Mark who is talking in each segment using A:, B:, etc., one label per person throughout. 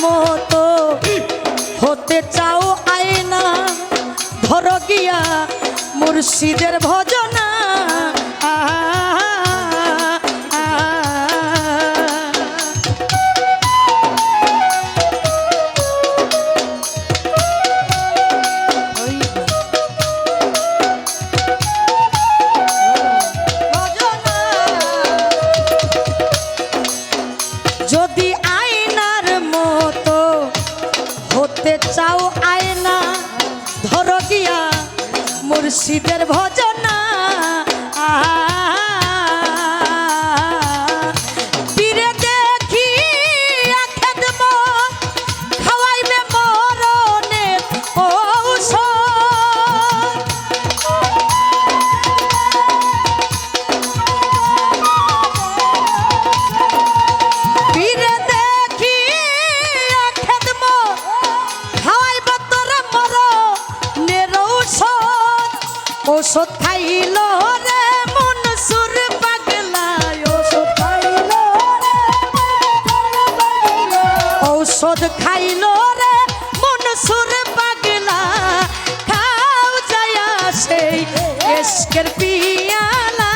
A: মতো হতে চাও আয়না, ধরো গিয়া মুর্শিদের ভজনা। যদি আয়নার মতো হতে চাও আয়না, ধরো গিয়া মুর্শিদের ভজনা। পীরে দেখি খেদব খাওয়াইবে মরণের ঔষধ। পীরে দেখি খেদব খাওয়াইব তোর মরণের ঔষধ। ঔষধ খাইল রে মনসুর পাগলা, ঔষধ খাইল রে, ঔষধ খাইল রে মনসুর পাগলা। খাও যায়া সেই ইশকের পিয়ালা,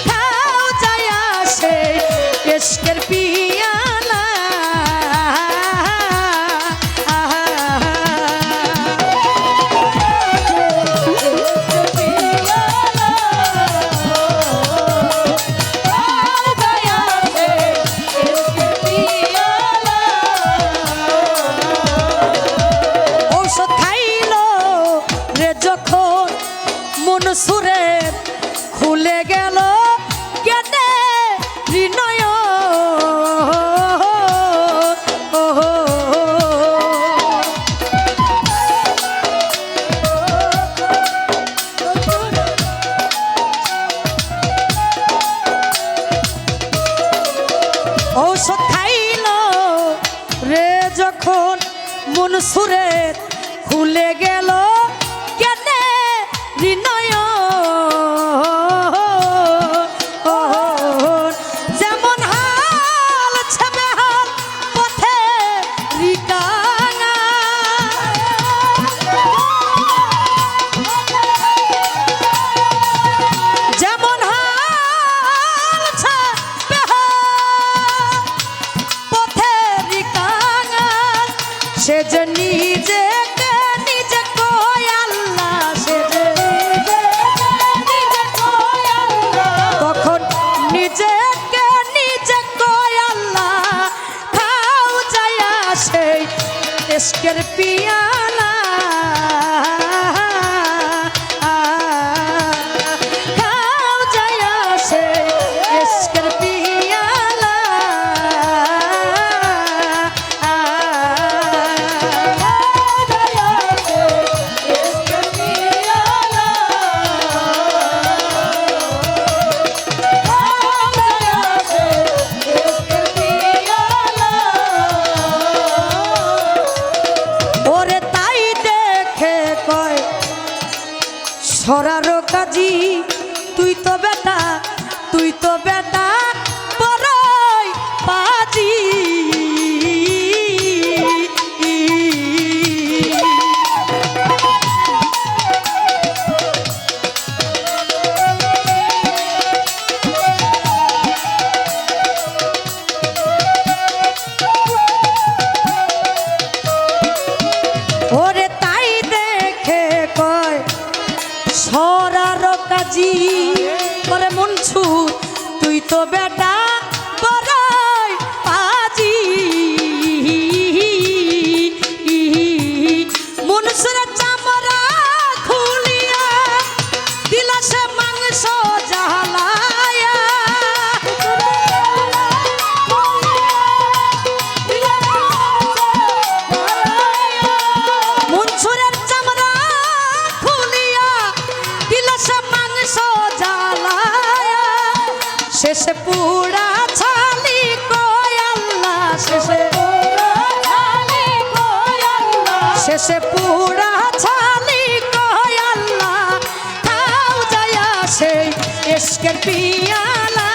A: খাও যায়া সেই ইশকের পিয়ালা। মনসুরের খুলে গেল কেনে হৃদয়, ঔষধ খাইল রে যখন মনসুরের খুলে গেল কেনে হৃদয়। যেমন হাল ছেবে হাল পথে রিকাঙা, যেমন হাল ছেবে হাল পথে রিকাঙা। সে যে নিজে ইশকের পিয়ালা, খাও যায়া সেই ইশকের পিয়ালা। ছড়ারো কাজী তুই তো বেটা, তুই তো বেটা পরাই পাজি। ওরে তাই দেখে কয় ছড়ার কাজী করে মনসুর তুই তো বেটা বড়াই পাজি। মনসুরের চামড়া খুলিয়া দিলা সে মাংস জ্বালায়া, মনসুরের চামড়া খুলিয়া দিলা সে মাংস জ্বালায়া। শেষে পুরা ছালি কয় আল্লাহ, শেষে পুরা ছালি কয় আল্লাহ। খাও যায়া সেই ইশকের পিয়ালা,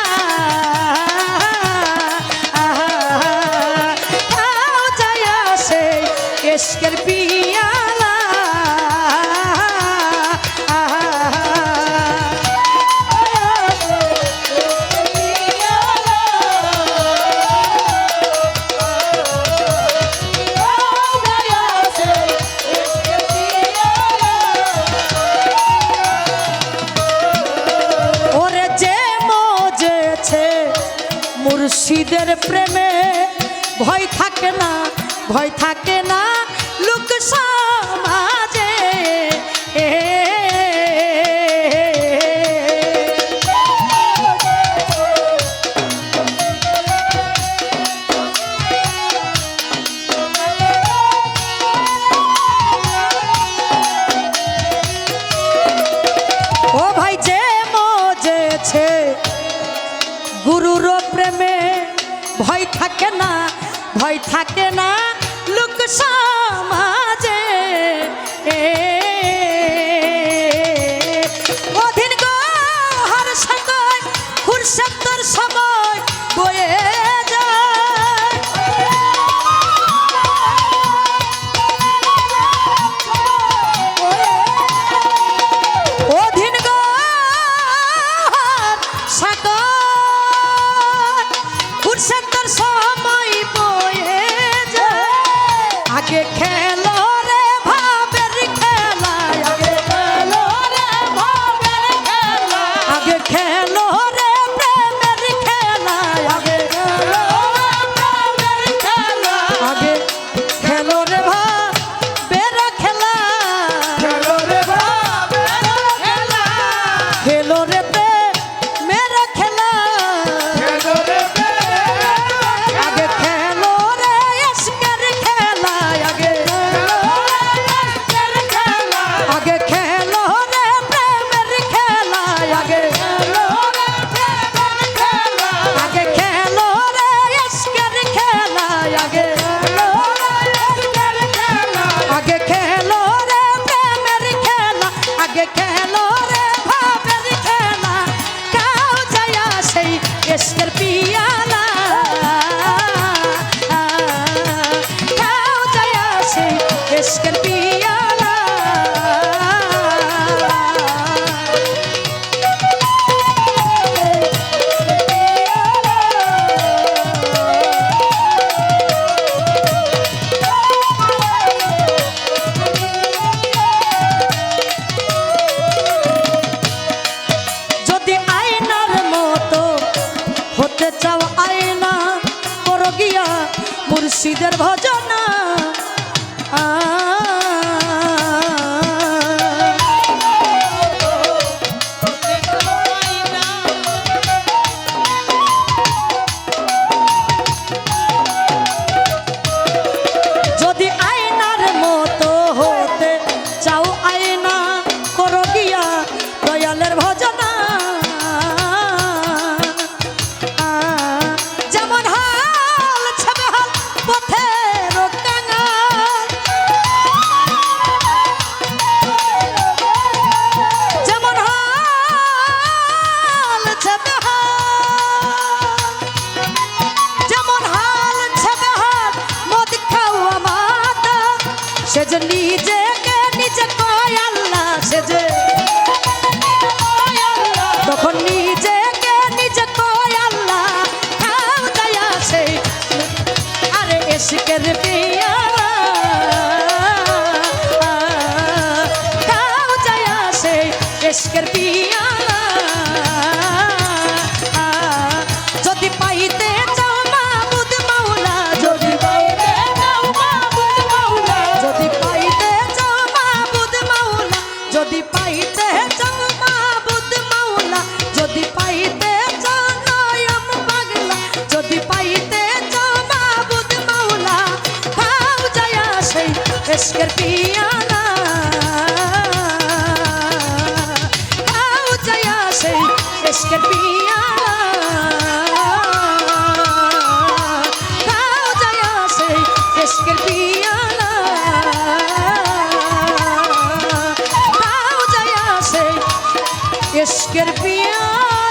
A: মুর্শিদের প্রেমে ভয় থাকে না, ভয় থাকে না লোক সমাজে। ও ভাই যে মজেছে গুরুর প্রেমে ভয় থাকে না, ভয় থাকে না লোক সমাজে। অধীন গহর সকল খুরশান্তর সময় বয়ে যায়। অধীন গহর সকল খুরশান্তর সময় বয়ে যায়। আগে খেলো রে ভাবের খেলা, আগে খেলো রে ভাবের খেলা, আগে খেলো রে প্রেমের খেলা, আগে খেলো রে প্রেমের খেলা, আগে খেলো রে ভাবের খেলা, খেলো রে ভাবের খেলা, খেলো রে প্রেমের খেলা, খেলো রে আগে খেলো রে ইশকের খেলা, আগে আগে খেলো রে প্রেমের খেলা, আগে আগে খেলো রে ইশকের খেলা, আগে আগে খেলো রে প্রেমের খেলা, আগে খেলো রে ভাবের খেলা। কাউ যায় সেই ইশকের পিয়ালা, কাউ যায় সেই ইশকের পিয়ালা। যদি আয়নার মতো হতে চাও আয়না করো গিয়া মুর্শিদের ভজনা। যদি আয়নার মতো হতে চাও আয়না করো গিয়া দয়ালের ভজনা। যেমন হাল ছবে হাল পথের কাঙাল, যেমন হাল ছবে হাল, যেমন হাল ছবে হাল মদ খাওয়া মাতা, সে যে নিজেকে নিজে কয় আল্লাহ, সে যে তখন নিজেকে নিজে কয় আল্লাহ। খাও দয়া সেই আরে ইশকের পিয়ালা, খাও দয়া সেই ইশকের পিয়ালা। যদি পাইতে চাও মাবুদ মাওলা, যদি পাইতে চাও মাবুদ মাওলা, যদি পাইতে চাও মাবুদ মাওলা, যদি পাইতে চাও মাবুদ মাওলা, যদি পাইতে চাও নয়ন পাগলা, যদি পাইতে চাও মাবুদ মাওলা। খাও যায় সেই ইশকের পিয়ালা, খাও যায় সেই ইশকের পিয়ালা, খাও যায় সেই ইশকের পিয়ালা, খাও যায় সেই ইশকের পিয়ালা।